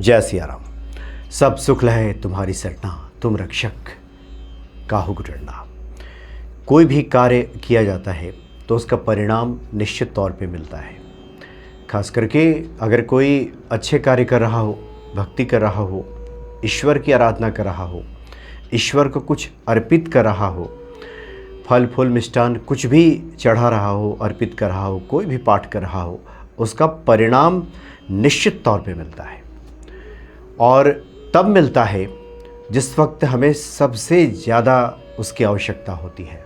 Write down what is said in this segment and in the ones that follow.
जय सिया राम। सब सुख लहे तुम्हारी सरना, तुम रक्षक काहू गुजरना। कोई भी कार्य किया जाता है तो उसका परिणाम निश्चित तौर पे मिलता है। खास करके अगर कोई अच्छे कार्य कर रहा हो, भक्ति कर रहा हो, ईश्वर की आराधना कर रहा हो, ईश्वर को कुछ अर्पित कर रहा हो, फल फूल मिष्टान कुछ भी चढ़ा रहा हो, अर्पित कर रहा हो, कोई भी पाठ कर रहा हो, उसका परिणाम निश्चित तौर पे मिलता है। और तब मिलता है जिस वक्त हमें सबसे ज़्यादा उसकी आवश्यकता होती है।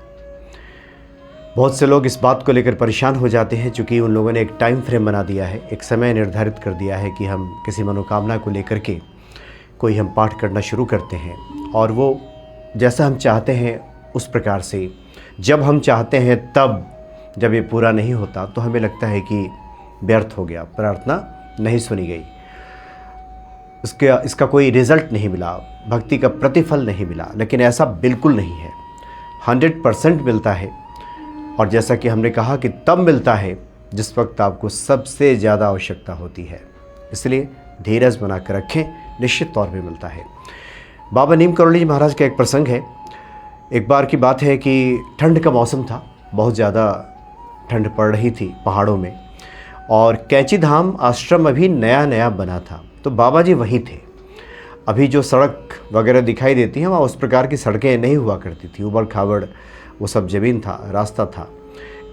बहुत से लोग इस बात को लेकर परेशान हो जाते हैं, चूँकि उन लोगों ने एक टाइम फ्रेम बना दिया है, एक समय निर्धारित कर दिया है कि हम किसी मनोकामना को लेकर के कोई हम पाठ करना शुरू करते हैं और वो जैसा हम चाहते हैं उस प्रकार से जब हम चाहते हैं तब जब ये पूरा नहीं होता तो हमें लगता है कि व्यर्थ हो गया, प्रार्थना नहीं सुनी गई, इसका कोई रिज़ल्ट नहीं मिला, भक्ति का प्रतिफल नहीं मिला। लेकिन ऐसा बिल्कुल नहीं है, 100% मिलता है। और जैसा कि हमने कहा कि तब मिलता है जिस वक्त आपको सबसे ज़्यादा आवश्यकता होती है। इसलिए धीरज बना कर रखें, निश्चित तौर पे मिलता है। बाबा नीम करोली जी महाराज का एक प्रसंग है। एक बार की बात है कि ठंड का मौसम था, बहुत ज़्यादा ठंड पड़ रही थी पहाड़ों में, और कैंची धाम आश्रम अभी नया नया बना था। तो बाबा जी वहीं थे। अभी जो सड़क वगैरह दिखाई देती हैं वहाँ उस प्रकार की सड़कें नहीं हुआ करती थी, उबड़ खाबड़ वो सब ज़मीन था, रास्ता था।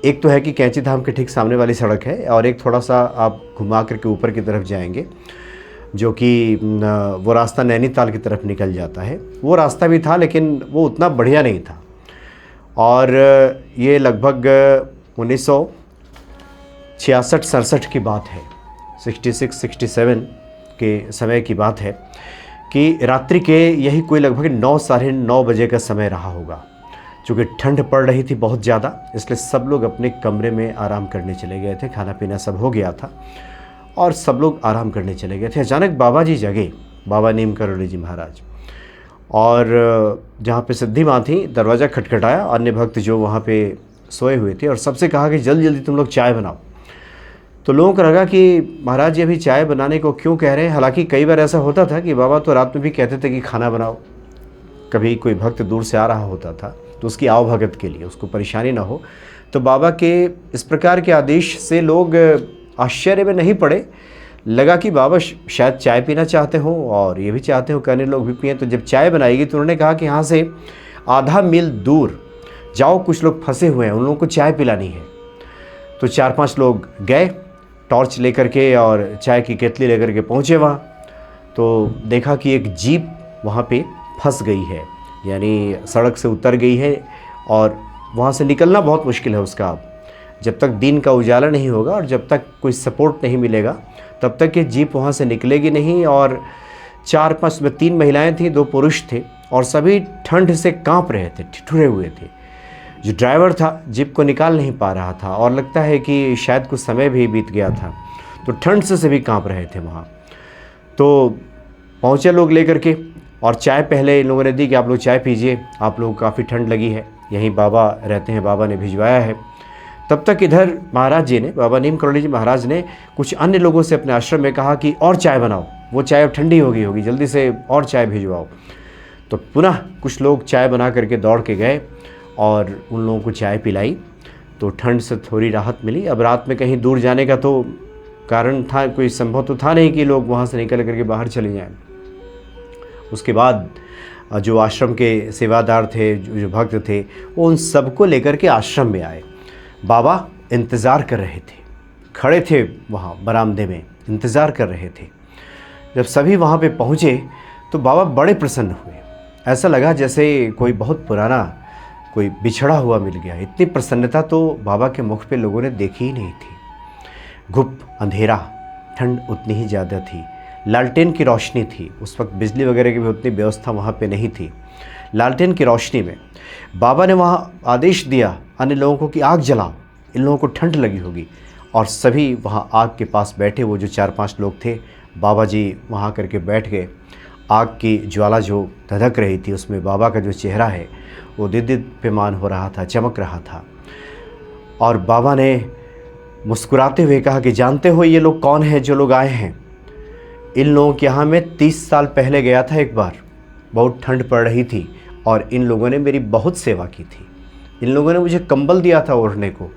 एक तो है कि कैंची धाम के ठीक सामने वाली सड़क है, और एक थोड़ा सा आप घुमा करके ऊपर की तरफ जाएंगे जो कि वो रास्ता नैनीताल की तरफ निकल जाता है। वो रास्ता भी था लेकिन वो उतना बढ़िया नहीं था। और ये लगभग 1966-67 की बात है, 66-67 के समय की बात है कि रात्रि के यही कोई लगभग 9 साढ़े 9 बजे का समय रहा होगा। चूँकि ठंड पड़ रही थी बहुत ज़्यादा, इसलिए सब लोग अपने कमरे में आराम करने चले गए थे। खाना पीना सब हो गया था और सब लोग आराम करने चले गए थे। अचानक बाबा जी जगे, बाबा नीम करोली जी महाराज, और जहाँ पे सिद्धि माँ थी दरवाज़ा खटखटाया। अन्य भक्त जो वहाँ पे सोए हुए थे और सबसे कहा कि जल्दी जल्दी तुम लोग चाय बनाओ। तो लोगों को लगा कि महाराज जी अभी चाय बनाने को क्यों कह रहे हैं। हालांकि कई बार ऐसा होता था कि बाबा तो रात में भी कहते थे कि खाना बनाओ। कभी कोई भक्त दूर से आ रहा होता था तो उसकी आवभगत के लिए, उसको परेशानी ना हो, तो बाबा के इस प्रकार के आदेश से लोग आश्चर्य में नहीं पड़े। लगा कि बाबा शायद चाय पीना चाहते हो और ये भी चाहते हो कि अन्य लोग भी पिएँ। तो जब चाय बनाएगी तो उन्होंने कहा कि यहाँ से आधा मील दूर जाओ, कुछ लोग फंसे हुए हैं, उन लोगों को चाय पिलानी है। तो 4-5 लोग गए टॉर्च लेकर के और चाय की केतली लेकर के पहुँचे वहाँ। तो देखा कि एक जीप वहाँ पे फंस गई है, यानी सड़क से उतर गई है और वहाँ से निकलना बहुत मुश्किल है उसका। जब तक दिन का उजाला नहीं होगा और जब तक कोई सपोर्ट नहीं मिलेगा तब तक ये जीप वहाँ से निकलेगी नहीं। और 4-5 में 3 महिलाएं थीं, 2 पुरुष थे, और सभी ठंड से काँप रहे थे, ठिठुरे हुए थे। जो ड्राइवर था जीप को निकाल नहीं पा रहा था और लगता है कि शायद कुछ समय भी बीत गया था, तो ठंड से सभी काँप रहे थे वहाँ। तो पहुँचे लोग लेकर के, और चाय पहले इन लोगों ने दी कि आप लोग चाय पीजिए, आप लोगों को काफ़ी ठंड लगी है, यहीं बाबा रहते हैं, बाबा ने भिजवाया है। तब तक इधर महाराज जी ने, बाबा नीम करोली जी महाराज ने कुछ अन्य लोगों से अपने आश्रम में कहा कि और चाय बनाओ, वो चाय अब ठंडी होगी, जल्दी से और चाय भिजवाओ। तो पुनः कुछ लोग चाय बना करके दौड़ के गए और उन लोगों को चाय पिलाई, तो ठंड से थोड़ी राहत मिली। अब रात में कहीं दूर जाने का तो कारण था, कोई संभव तो था नहीं कि लोग वहाँ से निकल करके बाहर चले जाएं। उसके बाद जो आश्रम के सेवादार थे, जो भक्त थे, वो उन सबको लेकर के आश्रम में आए। बाबा इंतज़ार कर रहे थे, खड़े थे वहाँ बरामदे में, इंतज़ार कर रहे थे। जब सभी वहाँ पे पहुँचे तो बाबा बड़े प्रसन्न हुए। ऐसा लगा जैसे कोई बहुत पुराना, कोई बिछड़ा हुआ मिल गया। इतनी प्रसन्नता तो बाबा के मुख पे लोगों ने देखी ही नहीं थी। घुप अंधेरा, ठंड उतनी ही ज़्यादा थी, लालटेन की रोशनी थी। उस वक्त बिजली वगैरह की भी उतनी व्यवस्था वहाँ पे नहीं थी। लालटेन की रोशनी में बाबा ने वहाँ आदेश दिया अन्य लोगों को कि आग जलाओ, इन लोगों को ठंड लगी होगी। और सभी वहाँ आग के पास बैठे, वो जो 4-5 लोग थे, बाबा जी वहाँ करके बैठ गए। आग की ज्वाला जो धधक रही थी उसमें बाबा का जो चेहरा है वो दीप्यमान हो रहा था, चमक रहा था। और बाबा ने मुस्कुराते हुए कहा कि जानते हो ये लोग कौन हैं जो लोग आए हैं? इन लोगों के यहाँ मैं 30 साल पहले गया था एक बार, बहुत ठंड पड़ रही थी और इन लोगों ने मेरी बहुत सेवा की थी। इन लोगों ने मुझे कंबल दिया था ओढ़ने को।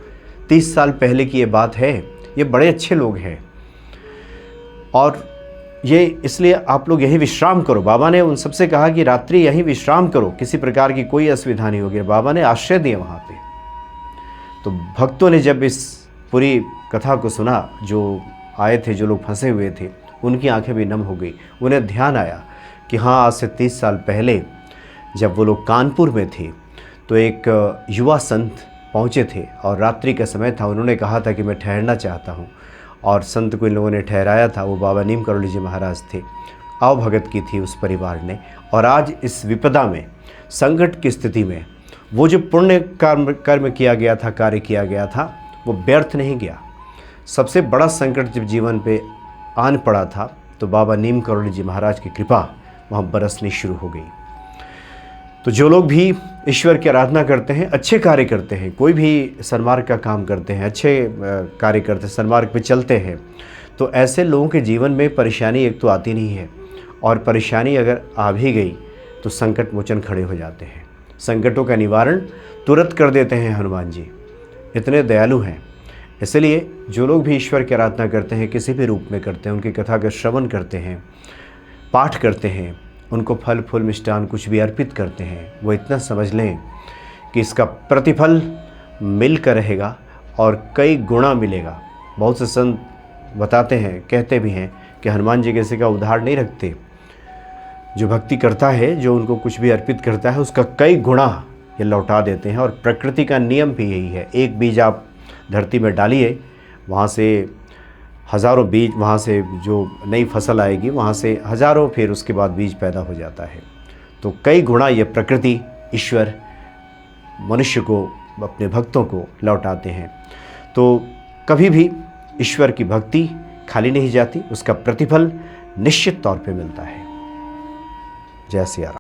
30 साल पहले की ये बात है। ये बड़े अच्छे लोग हैं और ये इसलिए आप लोग यहीं विश्राम करो। बाबा ने उन सबसे कहा कि रात्रि यहीं विश्राम करो, किसी प्रकार की कोई असुविधा नहीं होगी। बाबा ने आश्रय दिया वहाँ पे। तो भक्तों ने जब इस पूरी कथा को सुना, जो आए थे, जो लोग फंसे हुए थे, उनकी आंखें भी नम हो गई। उन्हें ध्यान आया कि हाँ, आज से 30 साल पहले जब वो लोग कानपुर में थे तो एक युवा संत पहुँचे थे और रात्रि का समय था। उन्होंने कहा था कि मैं ठहरना चाहता हूँ और संत को इन लोगों ने ठहराया था। वो बाबा नीम करोली जी महाराज थे। आवभगत की थी उस परिवार ने। और आज इस विपदा में, संकट की स्थिति में, वो जो पुण्य कर्म किया गया था, कार्य किया गया था, वो व्यर्थ नहीं गया। सबसे बड़ा संकट जब जीवन पे आन पड़ा था तो बाबा नीम करोली जी महाराज की कृपा वहाँ बरसनी शुरू हो गई। तो जो लोग भी ईश्वर की आराधना करते हैं, अच्छे कार्य करते हैं, कोई भी सन्मार्ग का काम करते हैं, अच्छे कार्य करते हैं, सन्मार्ग पे चलते हैं, तो ऐसे लोगों के जीवन में परेशानी एक तो आती नहीं है, और परेशानी अगर आ भी गई तो संकट मोचन खड़े हो जाते हैं। संकटों का निवारण तुरंत कर देते हैं हनुमान जी, इतने दयालु हैं। इसलिए जो लोग भी ईश्वर की आराधना करते हैं, किसी भी रूप में करते हैं, उनकी कथा का श्रवण करते हैं, पाठ करते हैं, उनको फल फूल मिष्टान कुछ भी अर्पित करते हैं, वो इतना समझ लें कि इसका प्रतिफल मिलकर रहेगा और कई गुना मिलेगा। बहुत से संत बताते हैं, कहते भी हैं कि हनुमान जी किसी का उधार नहीं रखते। जो भक्ति करता है, जो उनको कुछ भी अर्पित करता है, उसका कई गुना ये लौटा देते हैं। और प्रकृति का नियम भी यही है। एक बीज आप धरती में डालिए, वहाँ से हज़ारों बीज, वहाँ से जो नई फसल आएगी, वहाँ से हज़ारों फिर उसके बाद बीज पैदा हो जाता है। तो कई गुणा ये प्रकृति, ईश्वर मनुष्य को, अपने भक्तों को लौटाते हैं। तो कभी भी ईश्वर की भक्ति खाली नहीं जाती, उसका प्रतिफल निश्चित तौर पे मिलता है। जय सिया राम।